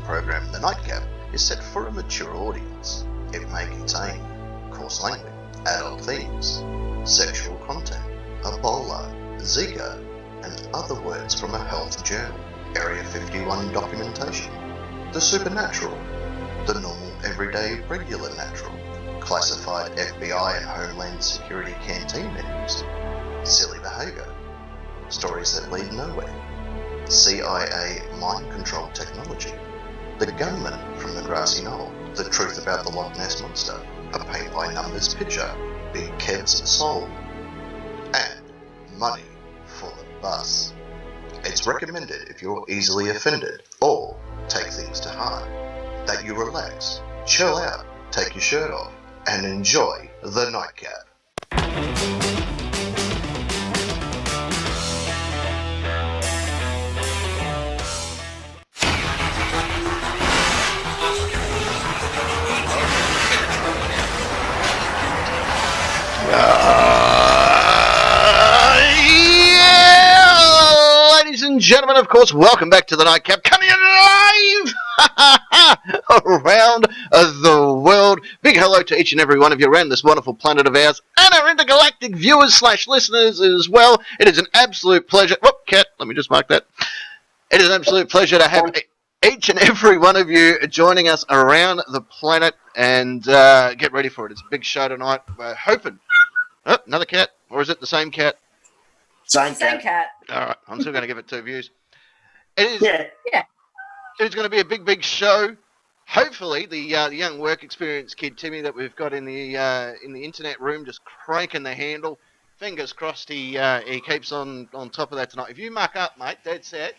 program The Nightcap is set for a mature audience. It may contain coarse language, adult themes, sexual content, Ebola, Zika, and other words from a health journal, Area 51 documentation, the supernatural, the normal, everyday, regular natural, classified FBI and Homeland Security canteen menus, silly behaviour, stories that lead nowhere, CIA mind control technology, the gunman from the grassy knoll, the truth about the Loch Ness Monster, a paint-by-numbers picture, Big Kev's soul, and money for the bus. It's recommended if you're easily offended or take things to heart, that you relax, chill out, take your shirt off, and enjoy the Nightcap. Ladies and gentlemen, of course, welcome back to the Nightcap, coming in live around the world. Big hello to each and every one of you around this wonderful planet of ours, and our intergalactic viewers / listeners as well. It is an absolute pleasure. Whoop, cat, let me just mark that. It is an absolute pleasure to have each and every one of you joining us around the planet, and get ready for it. It's a big show tonight. We're hoping... Oh, another cat, or is it the same cat? Same cat. All right, I'm still going to give it 2 views. It is. Yeah. It's going to be a big show. Hopefully, the young work experience kid Timmy that we've got in the internet room just cranking the handle. Fingers crossed he keeps on top of that tonight. If you muck up, mate, dead set.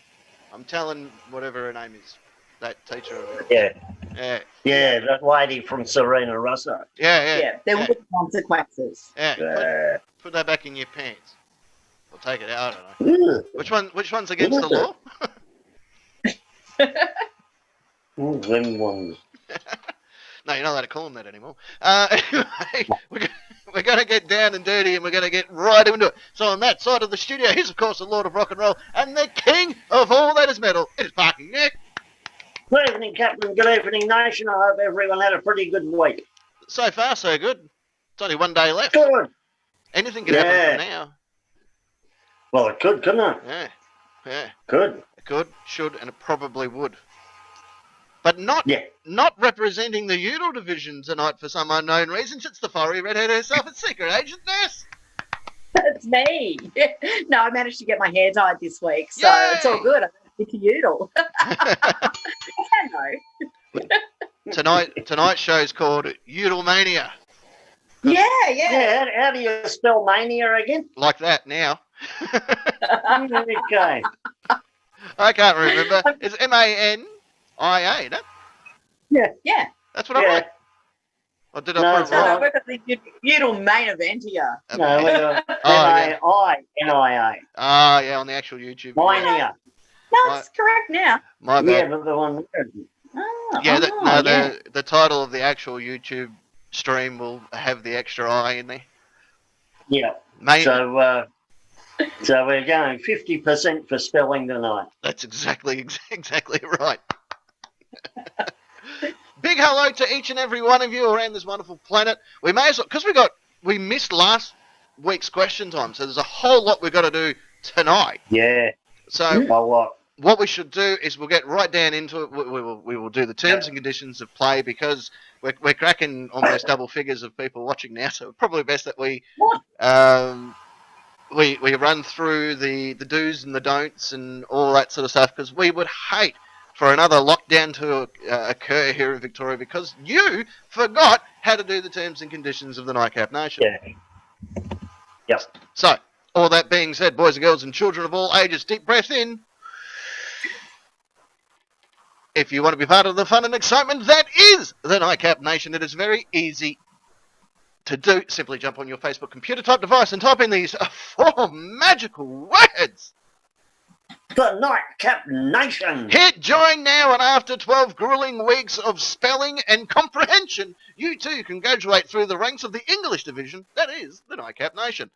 I'm telling whatever her name is, that teacher of yours. Yeah, that lady from Serena Russo. Yeah. There will be consequences. Yeah. Put that back in your pants. Or take it out. I don't know. Which one's against the law? Them ones. No, you're not allowed to call them that anymore. Anyway, we're going to get down and dirty, and we're going to get right into it. So on that side of the studio, he's, of course, the Lord of Rock and Roll, and the king of all that is metal. It is Parking Nick. Good evening, Captain. Good evening, Nation. I hope everyone had a pretty good week. So far, so good. It's only 1 day left. Good. Anything can happen from now. Well, it could, couldn't it? Yeah. Good. It could, should, and it probably would. But not representing the Yoodle division tonight for some unknown reasons. It's the fiery redhead herself. It's Secret Agent Ness. It's me. No, I managed to get my hair dyed this week, so It's all good. I'm to Yoodle. I can though. Tonight's show's called Yoodle-Mania. Yeah. How do you spell mania again? Like that now. Okay. I can't remember. It's M-A-N-I-A, isn't it? Yeah. That's what I wrote. Or did I put it No, wrong? we've got the Yoodle main event here. No, we got M-A-I-N-I-A. Ah, yeah, on the actual YouTube. Mania. No, it's correct now. My bad. Yeah, but the one there. The title of the actual YouTube stream will have the extra I in there. Yeah. So we're going 50% for spelling tonight. That's exactly right. Big hello to each and every one of you around this wonderful planet. We may as well, because we missed last week's question time, so there's a whole lot we've got to do tonight. Yeah. So what we should do is we'll get right down into it. We will do the terms and conditions of play, because we're cracking almost double figures of people watching now. So it's probably best that we run through the do's and the don'ts and all that sort of stuff, because we would hate for another lockdown to occur here in Victoria because you forgot how to do the terms and conditions of the Nightcap Nation. Yeah. Yep. So, all that being said, boys and girls and children of all ages, deep breath in. If you want to be part of the fun and excitement that is the Nightcap Nation, it is very easy to do. Simply jump on your Facebook computer type device and type in these 4 magical words. The Nightcap Nation. Hit join now, and after 12 grueling weeks of spelling and comprehension, you too can graduate through the ranks of the English division that is the Nightcap Nation.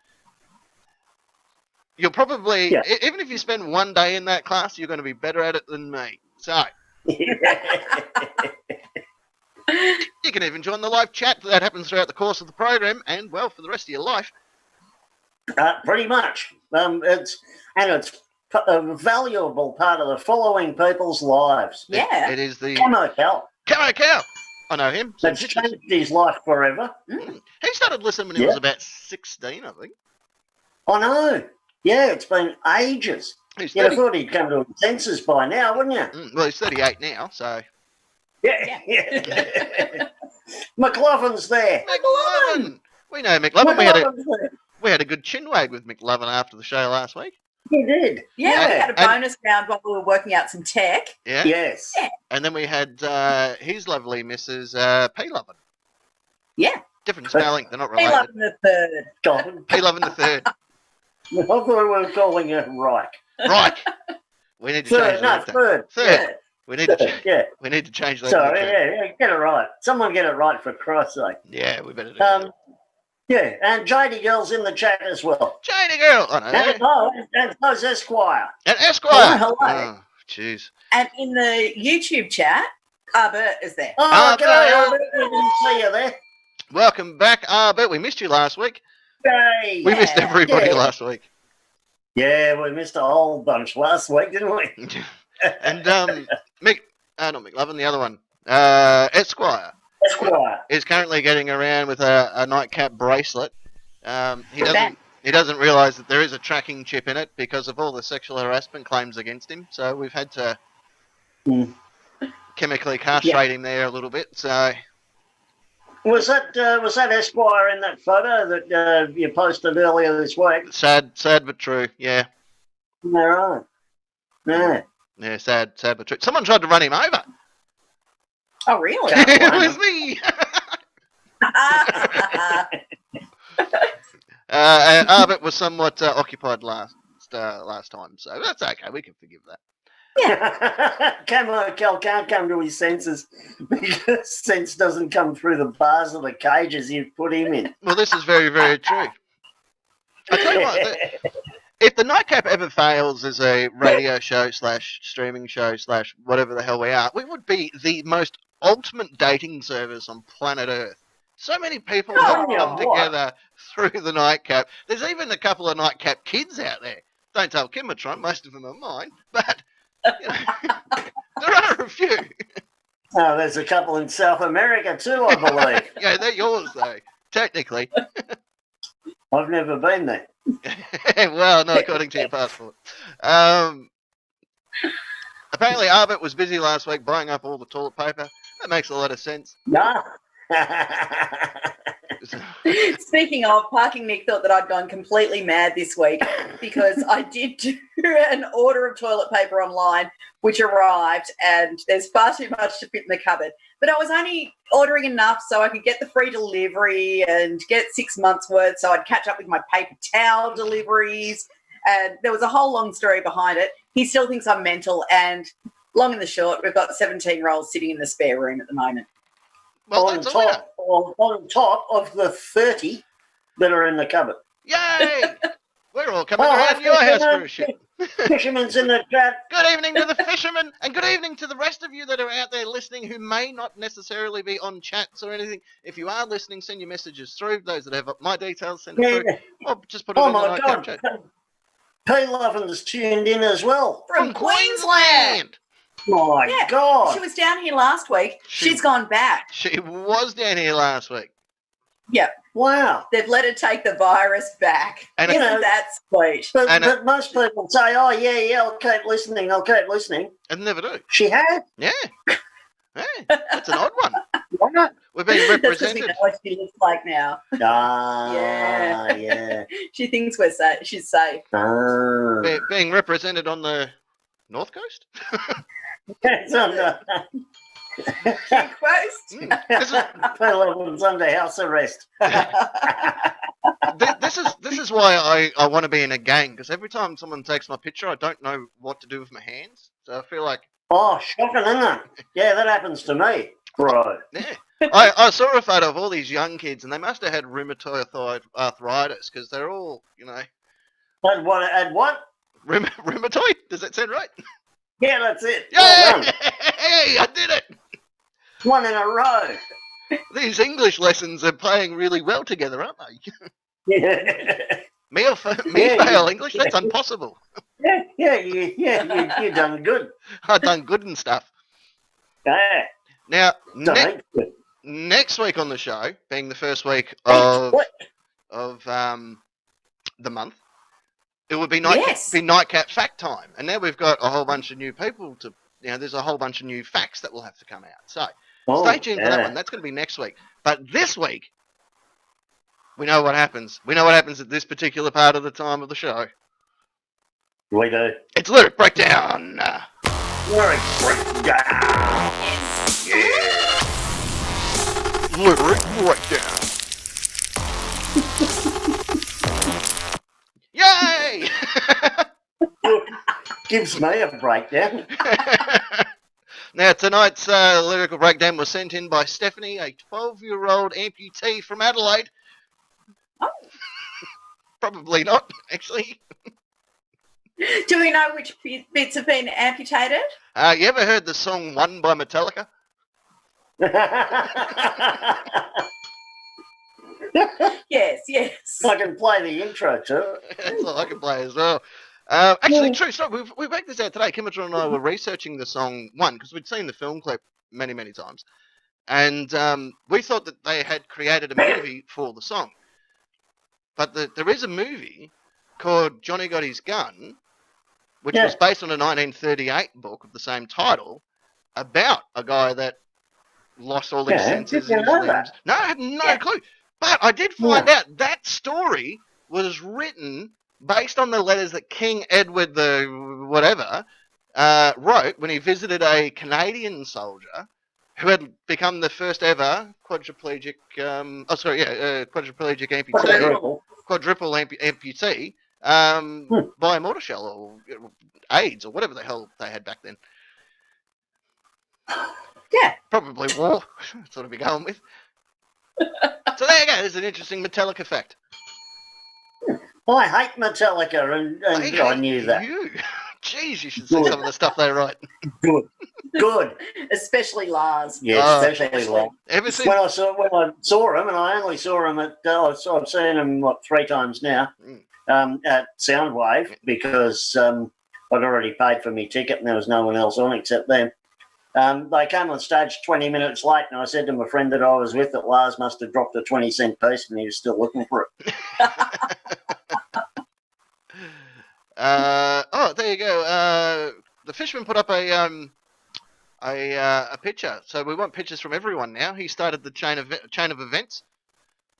You'll probably, even if you spend 1 day in that class, you're going to be better at it than me. So, You can even join the live chat that happens throughout the course of the program, and well, for the rest of your life. Pretty much. It's a valuable part of the following people's lives. Yeah. It is the Camo Cal. Camo Cow. I know him. That's changed his life forever. He started listening when he was about 16, I think. I know. Yeah, it's been ages. He's You'd have 30. thought he'd come to his senses by now, wouldn't you? Well, he's 38 now, so. Yeah. McLaughlin's there. McLovin! We know McLovin. McLaughlin's there. We had a good chinwag with McLovin after the show last week. He did. Yeah, we had a And- bonus round while we were working out some tech. Yeah. Yes. Yeah. And then we had his lovely Mrs. P. Lovin. Yeah. Different spelling. They're not He related. loved the third. God. P. Lovin the third. I thought we were calling it Reich. Right. We need to change that. Third. Third. We need to. Yeah. We need to change that. Sorry, yeah, get it right. Someone get it right for Christ's sake. Yeah, we better do that. Yeah, and JD Girl's in the chat as well. Janie girl. I know that. And so's Esquire. And Esquire. Hello. Oh, jeez. And in the YouTube chat, Albert is there. Oh, Okay. g'day, Albert. We didn't see you there. Welcome back. But we missed you last week. G'day. We missed everybody Yeah. last week. Yeah, we missed a whole bunch last week, didn't we? And not McLovin, the other one, Esquire, Esquire. is currently getting around with a nightcap bracelet. He doesn't realise that there is a tracking chip in it because of all the sexual harassment claims against him. So we've had to chemically castrate him there a little bit. So Was that Esquire in that photo that you posted earlier this week? sad but true. Yeah, All right. Yeah. yeah, sad but true. Someone tried to run him over. Oh, really? It was me. And Arbit was somewhat occupied last time, so that's okay. We can forgive that. Camo Cal can't come to his senses because sense doesn't come through the bars of the cages you've put him in. Well, this is very, very true. I tell you what, if the Nightcap ever fails as a radio show / streaming show / whatever the hell we are, we would be the most ultimate dating service on planet Earth. So many people have come together through the Nightcap. There's even a couple of Nightcap kids out there. Don't tell Kimatron, most of them are mine, but you know, there are a few. Oh, there's a couple in South America too, I believe. Yeah, they're yours though, technically. I've never been there. Well, not according to your passport. Apparently, Arbit was busy last week buying up all the toilet paper. That makes a lot of sense. No. Speaking of, Parking Nick thought that I'd gone completely mad this week because I did do an order of toilet paper online, which arrived, and there's far too much to fit in the cupboard. But I was only ordering enough so I could get the free delivery and get 6 months' worth, so I'd catch up with my paper towel deliveries. And there was a whole long story behind it. He still thinks I'm mental, and long and the short, we've got 17 rolls sitting in the spare room at the moment. Well, on that's a winner. on top of the 30 that are in the cupboard. Yay! We're all coming around your house for a shit. Fisherman's in the chat. Good evening to the fishermen, and good evening to the rest of you that are out there listening who may not necessarily be on chats or anything. If you are listening, send your messages through. Those that have my details, send it through. Or just put it Oh in the my Nightcap God. chat. P. Lovin's tuned in as well. From Queensland! My Yeah, God. She was down here last week. She's gone back. She was down here last week. Yeah, Wow. they've let her take the virus back. And Isn't it- that sweet? But, And but most people say, oh, yeah, I'll keep listening. And never do. She has. Yeah. Yeah, that's an odd one. Why not? We're being That's because we represented. know what she looks like now. Ah, Yeah. yeah. She thinks she's safe. Ah. Being represented on the North Coast? It's under, Post. This is P. Lovin's under house arrest. this is why I want to be in a gang, because every time someone takes my picture, I don't know what to do with my hands. So I feel like, Oh, shocking, isn't it? Yeah, that happens to me. Right. yeah. I saw a photo of all these young kids, and they must have had rheumatoid arthritis, because they're all, you know, And what? rheumatoid? Does that sound right? Yeah, that's it. Yeah! Well done. Yay! I did it! One in a row. These English lessons are playing really well together, aren't they? Yeah, Me Yeah, fail English? That's impossible. you done good. I've done good and stuff. Yeah, Now, done good. next week on the show, being the first week What? of the month, it would be Yes. nightcap fact time, and now we've got a whole bunch of new people to. There's a whole bunch of new facts that will have to come out. So stay tuned for that one. That's going to be next week. But this week, we know what happens. We know what happens at this particular part of the time of the show. We do. It's lyric breakdown. Lyric breakdown. Yes. Lyric breakdown. Yay! Gives me a breakdown. Now, tonight's lyrical breakdown was sent in by Stephanie, a 12-year-old amputee from Adelaide. Oh. Probably not, actually. Do we know which bits have been amputated? You ever heard the song One by Metallica? Yes. I can play the intro too. That's all I can play as well. Actually, true story. We worked this out today. Kimitron and I were researching the song One because we'd seen the film clip many, many times. And we thought that they had created a movie for the song. But there is a movie called Johnny Got His Gun, which was based on a 1938 book of the same title, about a guy that lost all his senses in his limbs. No, I had no clue. But I did find out that story was written based on the letters that King Edward the whatever wrote when he visited a Canadian soldier who had become the first ever quadriplegic amputee, quadruple amputee by a mortar shell or AIDS or whatever the hell they had back then. Yeah. Probably war. That's what I'd be going with. So there you go. There's an interesting Metallica fact. I hate Metallica, and I knew that. You. Jeez, you should see some of the stuff they write. Good. Especially Lars. Yeah, especially Lars. Ever since When I saw him, and I only saw him at, I've seen him 3 times now at Soundwave because I'd already paid for my ticket and there was no one else on except them. They came on stage 20 minutes late, and I said to my friend that I was with that Lars must have dropped a 20-cent piece and he was still looking for it. There you go. The Fishman put up a picture, so we want pictures from everyone now. He started the chain of events.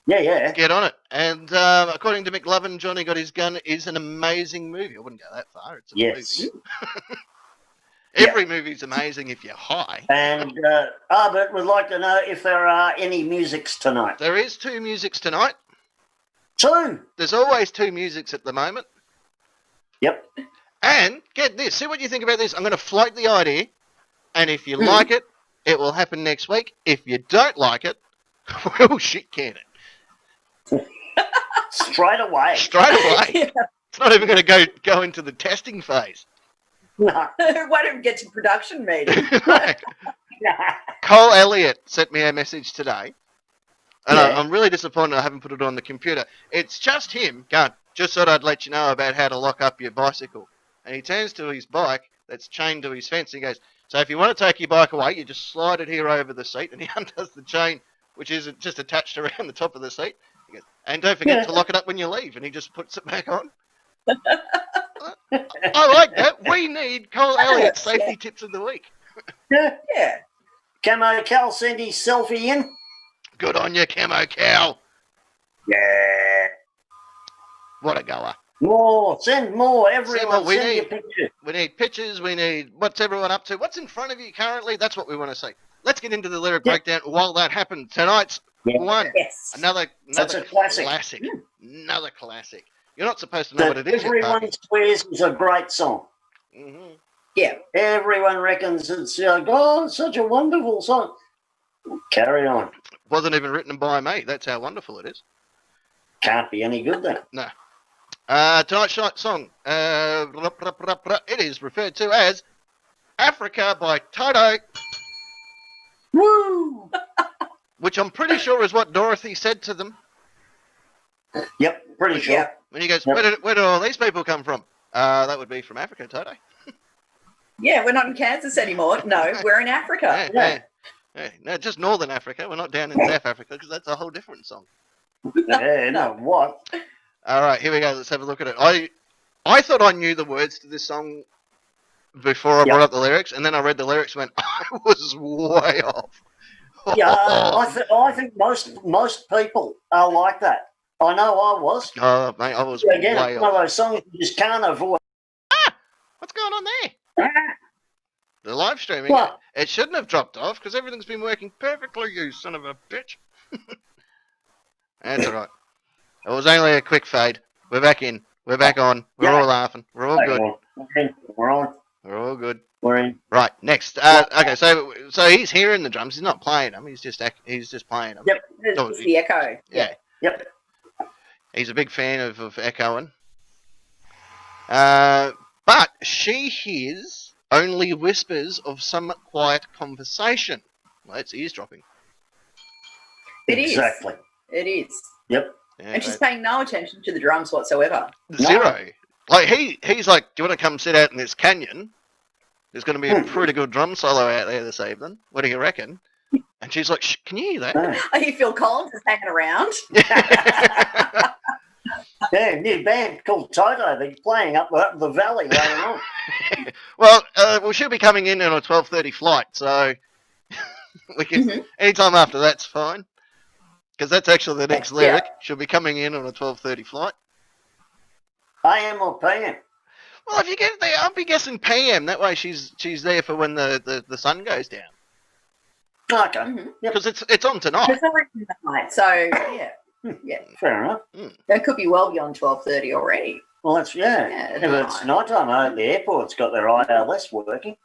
Yeah. Get on it. And according to McLovin, Johnny Got His Gun is an amazing movie. I wouldn't go that far. It's a movie. Every movie's amazing if you're high. And Albert would like to know if there are any musics tonight. There is 2 musics tonight. 2? There's always 2 musics at the moment. Yep. And get this. See what you think about this. I'm going to float the idea. And if you like it, it will happen next week. If you don't like it, we'll shit can it. Straight away. Yeah. It's not even going to go into the testing phase. No. It won't even get to production meeting. Cole Elliott sent me a message today. And Yeah. I'm really disappointed I haven't put it on the computer. It's just him going, just thought I'd let you know about how to lock up your bicycle. And he turns to his bike that's chained to his fence. And he goes, so if you want to take your bike away, you just slide it here over the seat. And he undoes the chain, which is just attached around the top of the seat. He goes, and don't forget to lock it up when you leave. And he just puts it back on. I like that. We need Cole Elliott's safety tips of the week. Yeah. Camo Cal send his selfie in. Good on you, Camo Cow. Yeah. What a goer. More. Send more. Everyone We send your need- pictures. We need pictures. We need what's everyone up to. What's in front of you currently? That's what we want to see. Let's get into the lyric breakdown while that happens. Tonight's one. Yes. Another That's a classic. Another classic. You're not supposed to know what it is. Everyone swears it's a great song. Mm-hmm. Yeah. Everyone reckons it's it's such a wonderful song. Carry on. Wasn't even written by me. That's how wonderful it is. Can't be any good then. No. Tonight's song. It is referred to as Africa by Toto. Woo! Which I'm pretty sure is what Dorothy said to them. Yep, pretty sure. Yeah. When he goes, Yep. where did all these people come from? That would be from Africa, Toto. Yeah, we're not in Kansas anymore. No, we're in Africa. No, just Northern Africa. We're not down in South Africa because that's a whole different song. Yeah, no, what? All right, here we go. Let's have a look at it. I thought I knew the words to this song before I brought up the lyrics, and then I read the lyrics and went, I was way off. Yeah, I think most people are like that. I know I was. Oh, mate, I was Again, way it's one of off. those songs you just can't avoid. What's going on there? The live streaming, What? it shouldn't have dropped off because everything's been working perfectly, you son of a bitch. That's all right. It was only a quick fade. We're back in. We're back on. We're all laughing. We're all good. We're on. We're all good. We're in. Right, next. Okay, so he's hearing the drums. He's not playing them. He's just playing them. Yep. It's the echo. Yeah. Yep. He's a big fan of echoing. But she hears only whispers of some quiet conversation. Well, it's eavesdropping. It is. Exactly. It is. Yep. Yeah, And she's paying no attention to the drums whatsoever. zero. Like he's like, do you want to come sit out in this canyon? There's going to be a pretty good drum solo out there this evening. What do you reckon? And she's like, Shh, can you hear that? Are you Phil Collins is hanging around? Yeah, new band called Toto. They're playing up the valley later on. Well, she'll be coming in on a 12:30 flight, so we can anytime after that's fine. Because that's actually the next lyric. She'll be coming in on a 12:30 flight. AM or PM? Well, if you get there, I'll be guessing PM. That way, she's there for when the sun goes down. Okay. Mm-hmm. Because it's on tonight. It's already midnight, so yeah. Fair enough. That could be well beyond 12:30 already. Well, that's Yeah, If it's night time, I hope the airport's got their ILS working.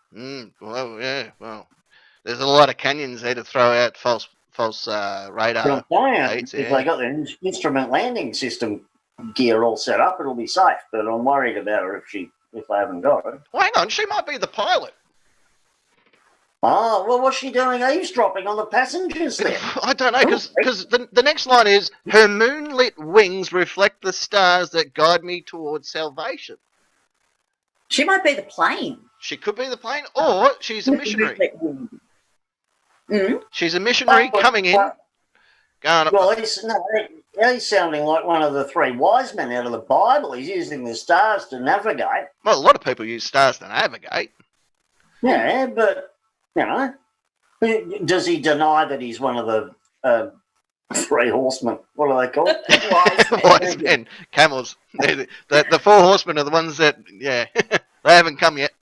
Well, yeah. Well, there's a lot of canyons there to throw out false But radar. I'm telling you, Dates, if yeah. they got their instrument landing system gear all set up, it'll be safe. But I'm worried about her if they haven't got it. Well, hang on, she might be the pilot. Oh, well, what's she doing eavesdropping on the passengers then? I don't know, because the next line is, her moonlit wings reflect the stars that guide me towards salvation. She might be the plane. She could be the plane, or she's a missionary. Mm-hmm. She's a missionary coming in. Going up Well, he's sounding like one of the three wise men out of the Bible. He's using the stars to navigate. well, a lot of people use stars to navigate. Yeah, but, you know, does he deny that he's one of the three horsemen? What are they called? Wise men, camels. The four horsemen are the ones that, they haven't come yet.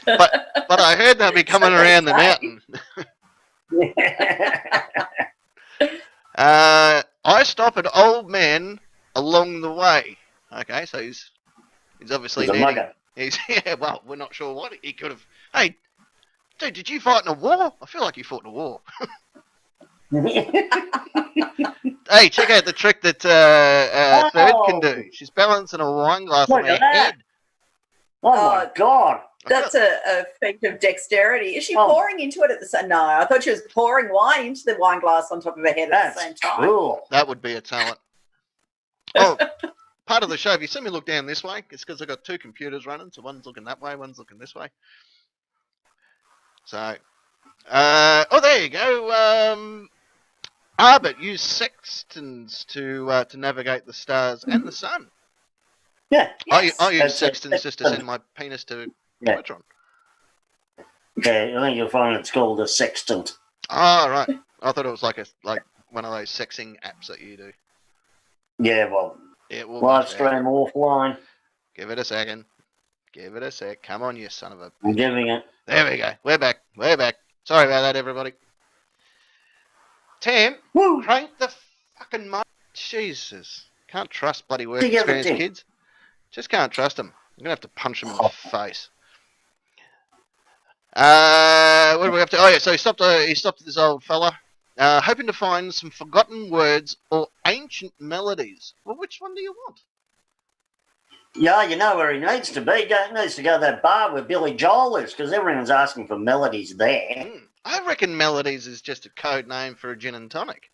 But I heard they'll be coming around the mountain. I stop an old man along the way. Okay, so he's obviously He's a mugger. Well, we're not sure what he could have. Hey, dude, did you fight in a war? I feel like you fought in a war. Hey, check out the trick that Third can do. She's balancing a wine glass on her head. Oh my God. That's a feat of dexterity. Is she pouring into it at the same? No, I thought she was pouring wine into the wine glass on top of her head at the same time. Cool. That would be a talent. Oh, part of the show, if you see me look down this way, it's because I've got two computers running. So one's looking that way, one's looking this way. So, there you go. Arbit use sextants to navigate the stars and the sun. Yeah. Yes. I use That's sextants just to send my penis to Electron. Yeah, I think you'll find it's called a sextant. Oh, right. I thought it was like one of those sexing apps that you do. Yeah, well, We'll live stream offline. Give it a second. Give it a sec. Come on, you son of a... I'm giving it. There we go. We're back. Sorry about that, everybody. Tam, crank the fucking mic. Jesus. Can't trust bloody work experienced kids. Just can't trust them. I'm going to have to punch them in the face. What do we have to... Oh, yeah, so he stopped this old fella, hoping to find some forgotten words or ancient melodies. Well, which one do you want? Yeah, you know where he needs to be. He needs to go to that bar where Billy Joel is, because everyone's asking for melodies there. I reckon Melodies is just a code name for a gin and tonic.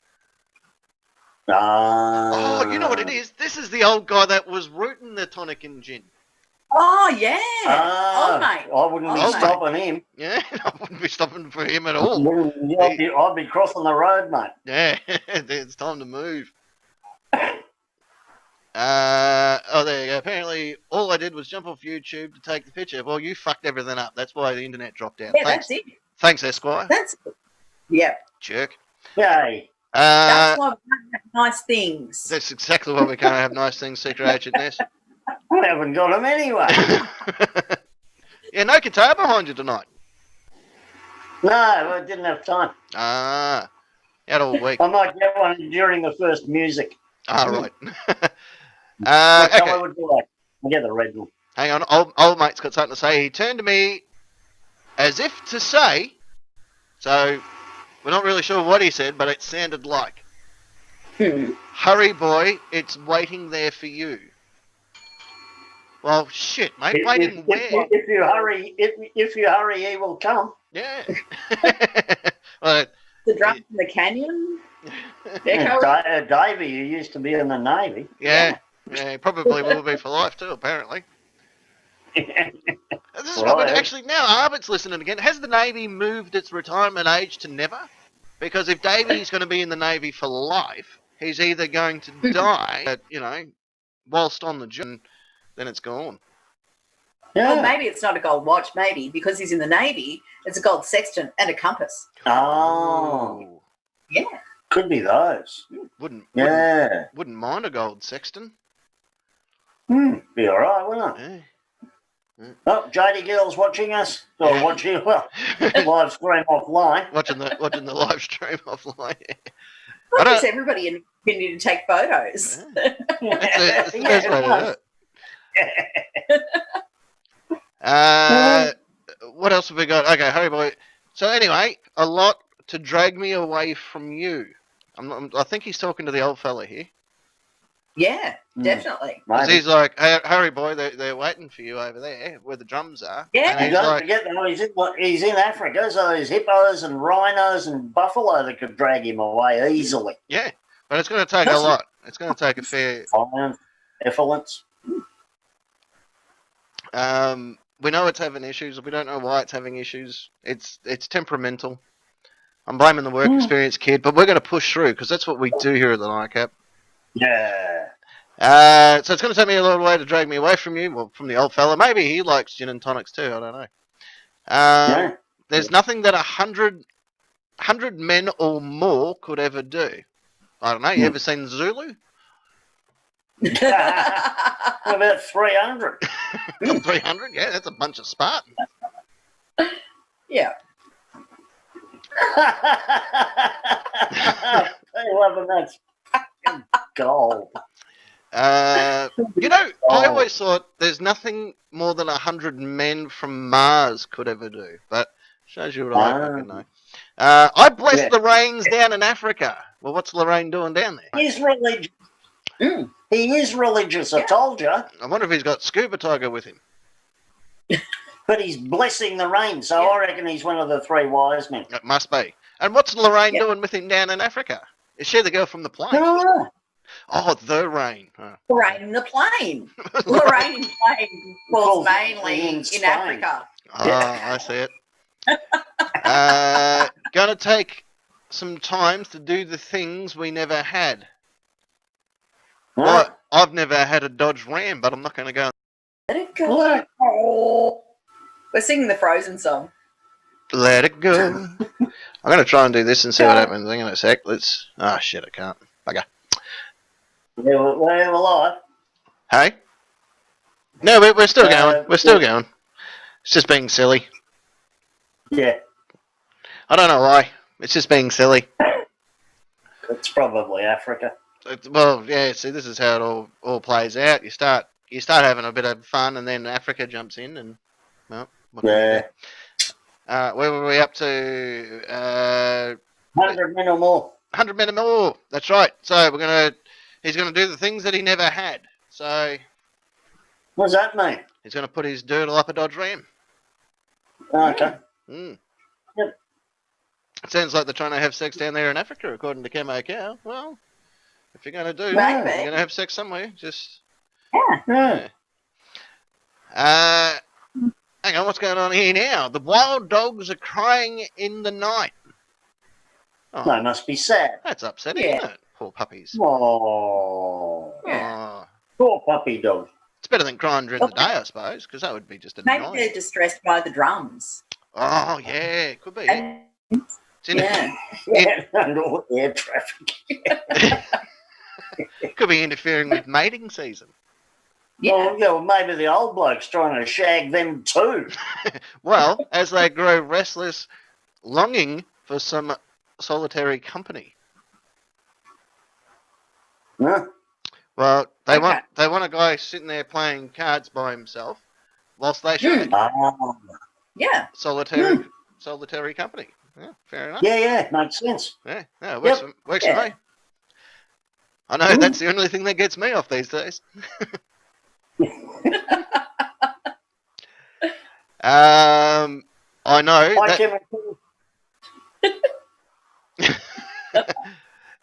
Oh, you know what it is? This is the old guy that was rooting the tonic and gin. Oh, yeah. Old mate. I wouldn't be Old mate. stopping him. Yeah, I wouldn't be stopping for him at all. I'd be crossing the road, mate. Yeah, it's time to move. There you go. Apparently, all I did was jump off YouTube to take the picture. Well, you fucked everything up. That's why the internet dropped out. Yeah, Thanks. that's it. Thanks, Esquire. Yeah. Jerk. Yay. That's why we don't have nice things. That's exactly why we can't have nice things, Secret Agent Ness. I haven't got them anyway. Yeah, no guitar behind you tonight. No, I didn't have time. Out all week. I might get one during the first music. Right. What Okay. colour would you like? I'll get the red one. Hang on, old mate's got something to say. He turned to me as if to say, so we're not really sure what he said, but it sounded like, hurry boy, it's waiting there for you. Well, shit, mate, waiting where? If you hurry, he will come. Yeah. Well, The drum in the canyon? Davey, who used to be in the Navy. yeah, probably will be for life too, apparently. This is what actually, now Arbert's listening again. Has the Navy moved its retirement age to never? Because if Davey's going to be in the Navy for life, he's either going to die, whilst on the job, then it's gone. Yeah. Well, maybe it's not a gold watch, maybe, because he's in the Navy, it's a gold sextant and a compass. Oh. Yeah. Could be those. Wouldn't mind a gold sexton. Be all right, wouldn't it? Yeah. Oh, JD Girl's watching us. Or watching, live stream offline. Watching the live stream offline. Well, gives everybody an opportunity to take photos. That's the best way to do it. What else have we got? Okay, hurry boy. So anyway, a lot to drag me away from you. I think he's talking to the old fella here. Yeah, definitely. Because he's like, hey, hurry boy, they're waiting for you over there where the drums are. Yeah. And Don't forget, though, he's in Africa, so there's hippos and rhinos and buffalo that could drag him away easily. Yeah, but it's going to take a lot. It's going to take a fair... Effluence. We know it's having issues. We don't know why it's having issues. It's temperamental. I'm blaming the work experience kid, but we're going to push through because that's what we do here at the Nightcap. Yeah. So it's going to take me a little way to drag me away from you, well, from the old fella. Maybe he likes gin and tonics too. I don't know. There's nothing that 100 men or more could ever do. I don't know. You ever seen Zulu? About 300. 300? Yeah, that's a bunch of Spartans. Yeah. 11, that's fucking gold. I always thought there's nothing more than 100 men from Mars could ever do, but shows you what I fucking know. I bless the rains down in Africa. Well, what's Lorraine doing down there? He's religious. He is religious, I told you. I wonder if he's got Scuba Tiger with him. But he's blessing the rain, so I reckon he's one of the three wise men. It must be. And what's Lorraine doing with him down in Africa? Is she the girl from the plane? Oh, Oh, the rain. Oh. Lorraine in the plane. Lorraine in plane falls mainly in Spain. Africa. Oh, I see it. Gonna take some time to do the things we never had. Well, I've never had a Dodge Ram, but I'm not going to go. Let it go. Oh. We're singing the Frozen song. Let it go. I'm going to try and do this and see what happens. Hang on a sec. Let's... Oh, shit, I can't. Okay. We're alive. Hey? No, we're still going. We're still going. It's just being silly. Yeah. I don't know why. It's just being silly. It's probably Africa. Well, yeah, see, this is how it all plays out. You start having a bit of fun, and then Africa jumps in, and, well... Yeah. Where were we up to? 100 men or more. 100 men or more. That's right. So he's gonna do the things that he never had. So What does that mean? he's gonna put his doodle up a Dodge Ram. Okay. Mm. Yep. Sounds like they're trying to have sex down there in Africa, according to Camo Cow. Well, if you're going to do, Maybe. you're going to have sex somewhere. Just Yeah. hang on, what's going on here now? The wild dogs are crying in the night. Oh, They must be sad. that's upsetting, Yeah. isn't it? Poor puppies. Oh, Yeah. Oh, poor puppy dog. it's better than crying during the day, I suppose, because that would be just Maybe annoying. they're distressed by the drums. Oh, yeah, could be. And, It's in yeah. Yeah, and all the air traffic. could be interfering with mating season. Yeah. Well, maybe the old bloke's trying to shag them too. Well, as they grow restless, longing for some solitary company. Huh? Well, they Okay. want a guy sitting there playing cards by himself, whilst they shag. Oh, Yeah. Solitary company. Yeah, fair enough. yeah, makes sense. Yeah, it works, Yep. works Yeah. for me. I know that's the only thing that gets me off these days. I know I that. can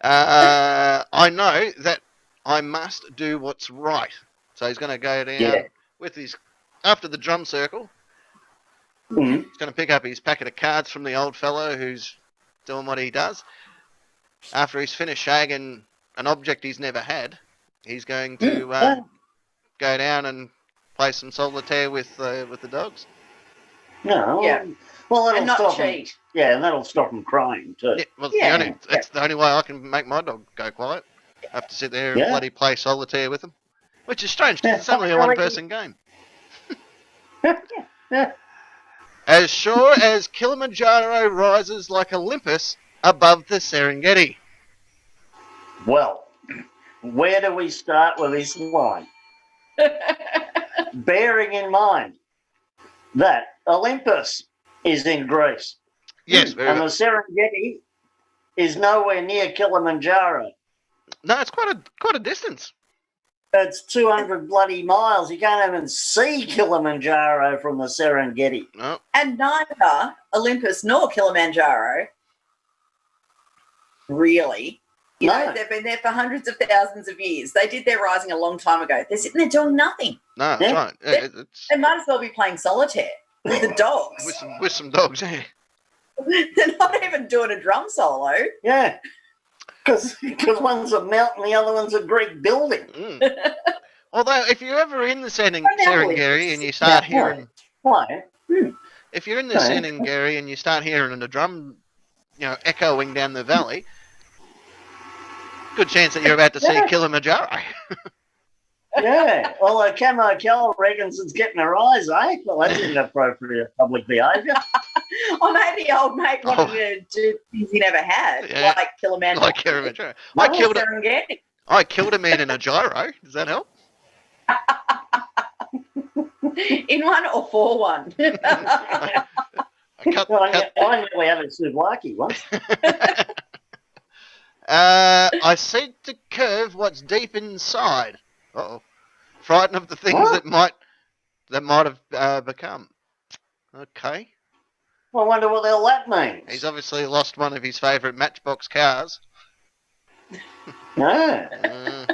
I know that I must do what's right. So he's going to go down Yeah. with his after the drum circle. Mhm. He's going to pick up his packet of cards from the old fellow who's doing what he does. After he's finished shagging an object he's never had, he's going to go down and play some solitaire with the dogs. No. Yeah. Well, that'll And not stop 'em. cheat. Yeah, and that'll stop them crying too. Yeah, well, Yeah. it's the only way I can make my dog go quiet. I have to sit there and Yeah. bloody play solitaire with him, which is strange because Yeah. it's only a Well, one-person game. Yeah. As sure as Kilimanjaro rises like Olympus above the Serengeti. Well, where do we start with this line? Bearing in mind that Olympus is in Greece Yes, very and the much. Serengeti is nowhere near Kilimanjaro. No, it's quite a distance. It's 200 bloody miles. You can't even see Kilimanjaro from the Serengeti. No, And neither Olympus nor Kilimanjaro, really. You know, No. they've been there for hundreds of thousands of years. They did their rising a long time ago. They're sitting there doing nothing. no, that's Yeah. right. Yeah, it's They might as well be playing solitaire with the dogs. with some dogs. Yeah. They're not even doing a drum solo. Yeah. Because one's a mountain, the other one's a Greek building. Mm. Although, if you're ever in the Primarily, Serengeti and you start Yeah, hearing, Why? if you're in the Okay. Serengeti and you start hearing the drum, echoing down the valley, good chance that you're about to see Yeah. Kilimanjaro. Yeah. Although Camo Cal reckons it's getting her eyes, eh? Well, that's inappropriate public behaviour. Or maybe old mate Oh. wanted to do things he never had, Yeah. like Kilimanjaro. Like Kilimanjaro. No, Serengeti. I killed a man in a gyro. Does that help? In one or for one? I cut, I nearly had a souvlaki once. I seek to curve what's deep inside. Uh-oh. Frightened of the things What? that might have become. Okay. I wonder what the hell that means. He's obviously lost one of his favourite Matchbox cars. Yeah.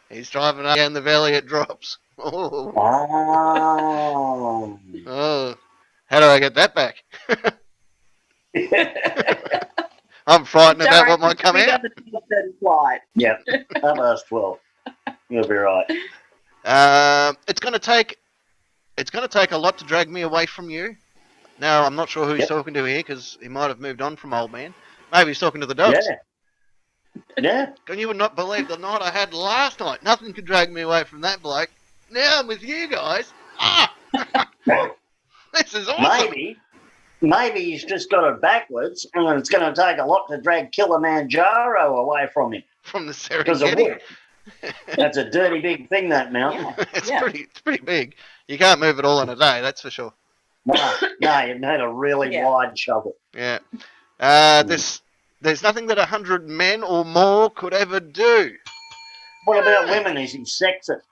He's driving up down the valley it drops. Oh. Oh. Oh. How do I get that back? I'm frightened about what might come out. Flight. Yep. That last 12. You'll be right. It's going to take a lot to drag me away from you. Now, I'm not sure who he's Yep. talking to here because he might have moved on from old man. Maybe he's talking to the dogs. Yeah. Yeah. Can you not believe the night I had last night? Nothing could drag me away from that bloke. Now I'm with you guys. Ah! This is awesome. Maybe he's just got it backwards, and it's going to take a lot to drag Kilimanjaro away from him. From the Because of Serengeti. wood. That's a dirty big thing, that mountain. It's Yeah. pretty big. You can't move it all in a day, that's for sure. No, you need a really Yeah. wide shovel. Yeah. There's nothing that 100 men or more could ever do. What about women? Is he sexist?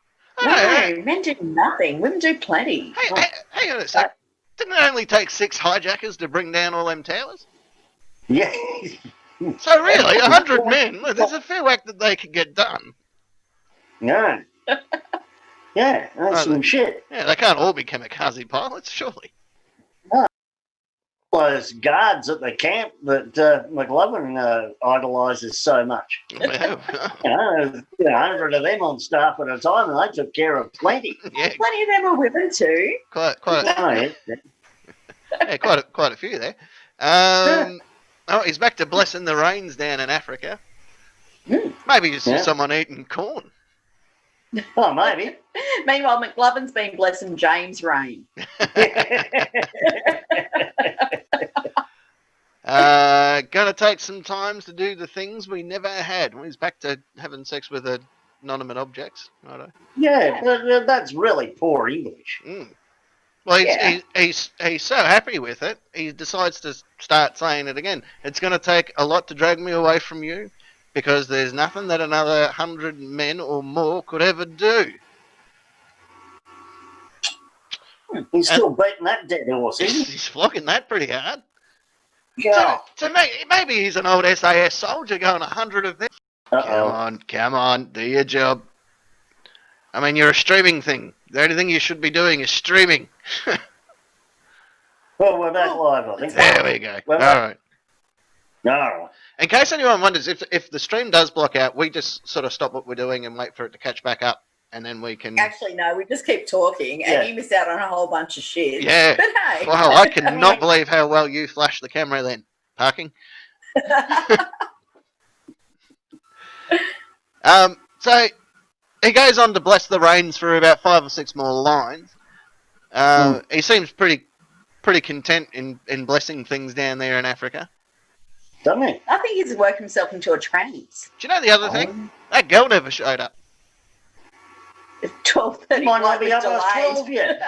Hey, No, men do nothing. Women do plenty. hang on a sec. Didn't it only take 6 hijackers to bring down all them towers? Yeah. So really, 100 men, well, there's a fair whack that they could get done. Yeah. Yeah, that's some shit. Yeah, they can't all be kamikaze pilots, surely. Those guards at the camp that McLovin idolises so much. Well, 100 of them on staff at a time, and they took care of plenty. yeah, Plenty of them are women too. quite a few there. Oh, he's back to blessing the rains down in Africa. Maybe you see someone eating corn. Oh, maybe. Meanwhile, McLovin's been blessing James' reign. Gonna take some time to do the things we never had. He's back to having sex with inanimate objects. Righto. Yeah, but that's really poor English. Well, he's so happy with it, he decides to start saying it again. It's going to take a lot to drag me away from you, because there's nothing that another 100 men or more could ever do. He's still beating that dead horse, isn't he? He's flogging that pretty hard. Yeah. To me, maybe he's an old SAS soldier going 100 of them. Come on, do your job. I mean, you're a streaming thing. The only thing you should be doing is streaming. Well, we're back live, I think. There we go. All right. All right. In case anyone wonders, if the stream does block out, we just sort of stop what we're doing and wait for it to catch back up, and then we can... Actually, no, we just keep talking, and you miss out on a whole bunch of shit. Yeah. But hey. Wow, I cannot believe how well you flashed the camera then. Parking. So he goes on to bless the rains for about 5 or 6 more lines. He seems pretty content in blessing things down there in Africa. Doesn't he? I think he's worked himself into a trance. Do you know the other thing? That girl never showed up. 12:30 Might not be was up past delayed. 12 yet.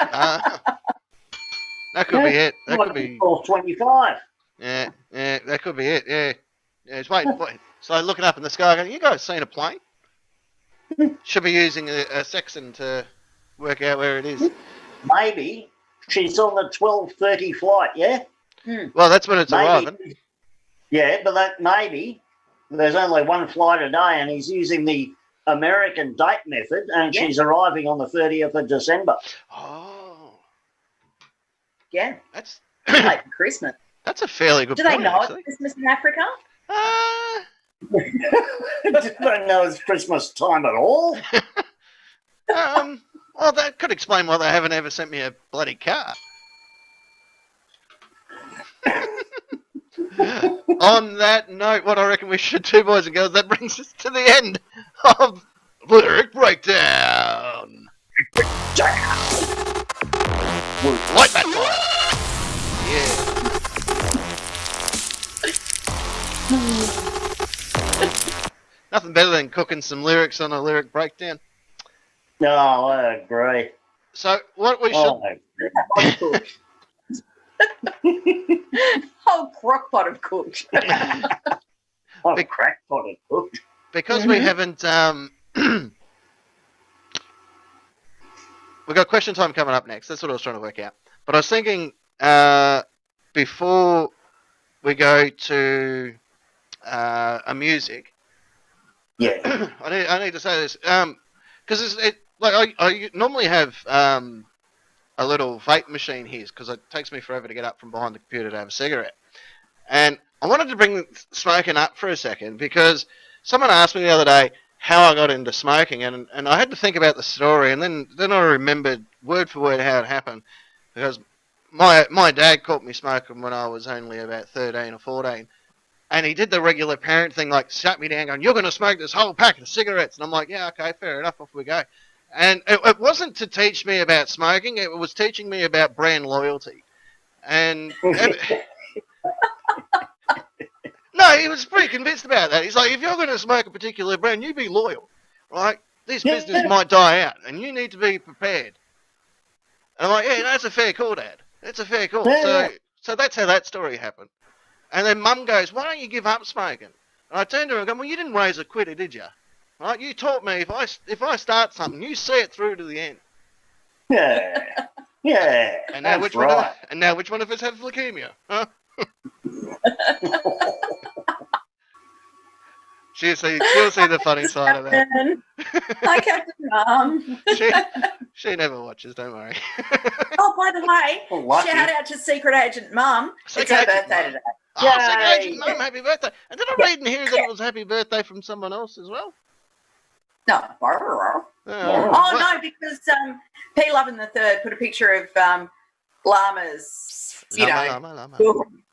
That could be it. That could be... 12:25. Yeah, that could be it, yeah. It's waiting. So looking up in the sky going, you guys seen a plane? Should be using a sextant to work out where it is. Maybe she's on the 12:30 flight, yeah? Well, that's when it's arriving. Yeah, but maybe there's only one flight a day, and he's using the American date method, and she's arriving on the 30th of December. Oh. Yeah. That's like Christmas. That's a fairly good Do point, they know actually. it's Christmas in Africa? Do they know it's Christmas time at all? Well, that could explain why they haven't ever sent me a bloody card. On that note, what I reckon we should do, boys and girls, that brings us to the end of Lyric Breakdown. Light that fire. Yeah. Nothing better than cooking some lyrics on a lyric breakdown. No, I agree. So what we should... Whole crock pot of cooked. Crackpot of cooked. Because we haven't... We've got question time coming up next. That's what I was trying to work out. But I was thinking, before we go to a music... Yeah. I need to say this. Because I normally have a little vape machine here, because it takes me forever to get up from behind the computer to have a cigarette. And I wanted to bring smoking up for a second, because someone asked me the other day how I got into smoking, and I had to think about the story, and then I remembered word for word how it happened, because my dad caught me smoking when I was only about 13 or 14, and he did the regular parent thing, like shut me down going, you're going to smoke this whole pack of cigarettes, and I'm like, yeah, okay, fair enough, off we go. And it wasn't to teach me about smoking, it was teaching me about brand loyalty. And no, he was pretty convinced about that. He's like, if you're going to smoke a particular brand, you be loyal, right? This business might die out, and you need to be prepared. And I'm like, yeah, that's a fair call, Dad. That's a fair call. So that's how that story happened. And then Mum goes, why don't you give up smoking? And I turned to her and go, well, you didn't raise a quitter, did you? Right? You taught me if I start something, you see it through to the end. Yeah. Yeah. And now which one of us has leukemia? Huh? She'll see the funny side of that. Hi, Captain Mum. She never watches, don't worry. Oh, by the way, Lucky. shout out to Secret Agent Mum. It's her birthday today. Oh, Secret Yay. Agent Mum, happy birthday. And did I read in here that it was happy birthday from someone else as well? No. Oh, No, because P. Lovin the Third put a picture of llamas, Llama.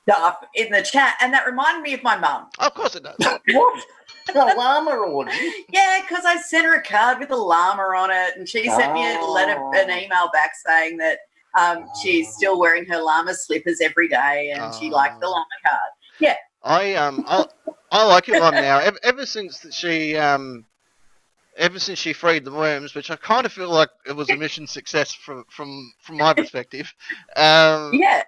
stuff in the chat, and that reminded me of my mum. Of course it does. What? The llama orgy? Yeah, because I sent her a card with a llama on it, and she sent me an email back saying that she's still wearing her llama slippers every day, and she liked the llama card. Yeah. I like your mum now. Ever since she freed the worms, which I kind of feel like it was a mission success from my perspective. Yeah.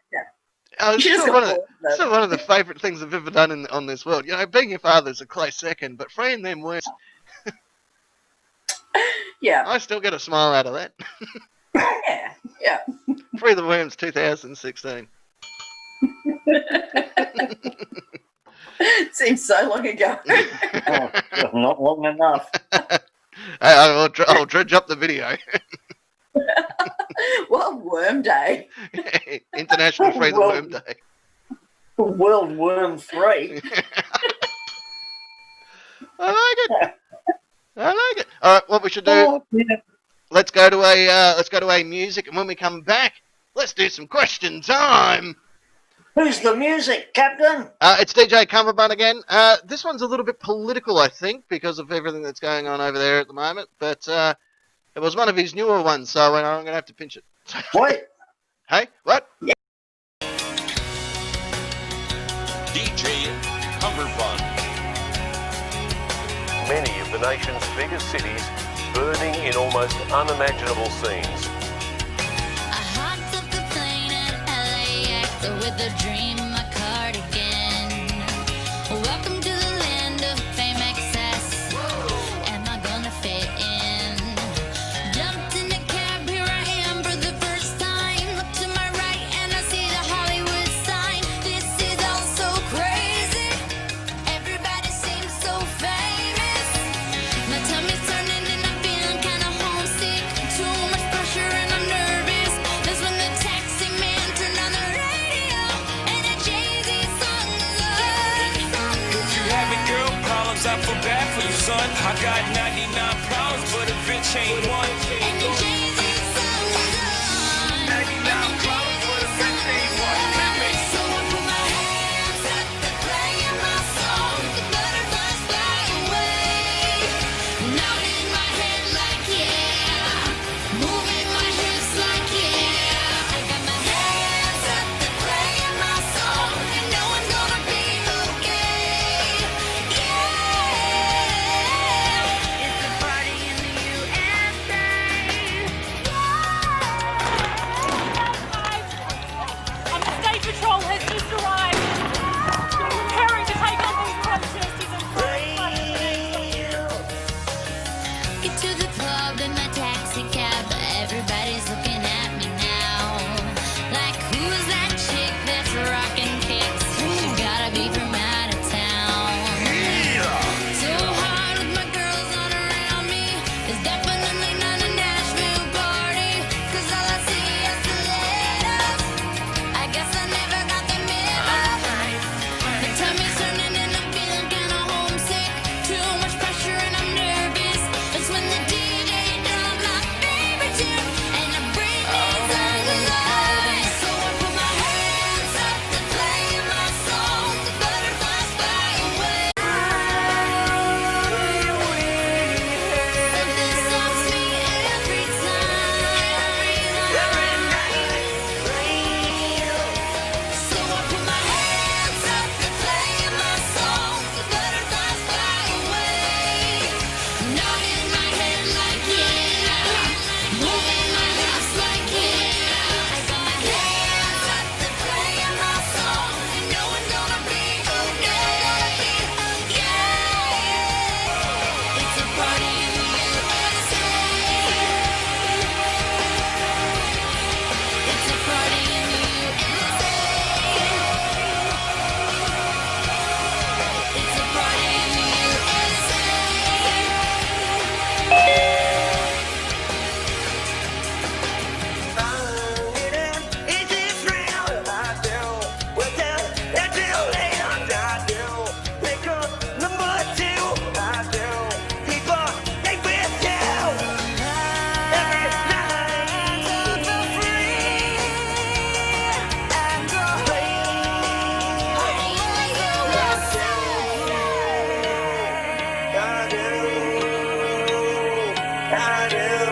It's still one of the favourite things I've ever done on this world. You know, being your father's a close second, but freeing them worms, Yeah. I still get a smile out of that. Yeah. Free the Worms 2016. Seems so long ago. Not long enough. I'll dredge up the video. Well, Worm Day. International Free the Worm Day. World Worm 3. I like it. All right, what we should do? Let's go to a music, and when we come back, let's do some question time. Who's the music, Captain? It's DJ Cumberbund again. This one's a little bit political, I think, because of everything that's going on over there at the moment. But it was one of his newer ones, so I'm going to have to pinch it. Wait. Hey, what? Yeah. DJ Cumberbund. Many of the nation's biggest cities burning in almost unimaginable scenes. I hopped up the plane at LAX with a dream in my cardigan. Welcome to the land of fame excess. Am I gonna fit in? Jumped in a cab, here I am for the first time. Look to my right and I see the Hollywood sign. This is all so crazy. Everybody seems so famous. My tummy's turning and I'm feeling kinda homesick. Too much pressure and I'm nervous. That's when the taxi man turned on the radio and a Jay-Z song was on. You having girl problems, I feel bad for you, son. I got 99 problems, but a bitch ain't one. And the Jay-Z song was on. 99 problems, but a bitch ain't one. So I put my hands up to playing my song. The butterflies fly away. Now in my head like yeah, moving my hips like yeah. I got my hands up to playing my song, and no one's gonna be okay. Yeah, it's a party in the USA. State Patrol has just arrived, preparing to take on these protesters and Get to the club in my taxi cab. Everybody's looking at me now. Like, who's that chick that's rocking kicks? She gotta be from out of town. So hard with my girls on around me. It's definitely not a Nashville party. 'Cause all I see is the letters. I guess I never got the memo. My tummy's turning and I'm feeling kinda homesick. Too much pressure and I'm nervous. That's when the DJ drums my favorite tune and I bring these songs alive. So I put my hands up to playing my song. The butterflies fly away. Something so I do.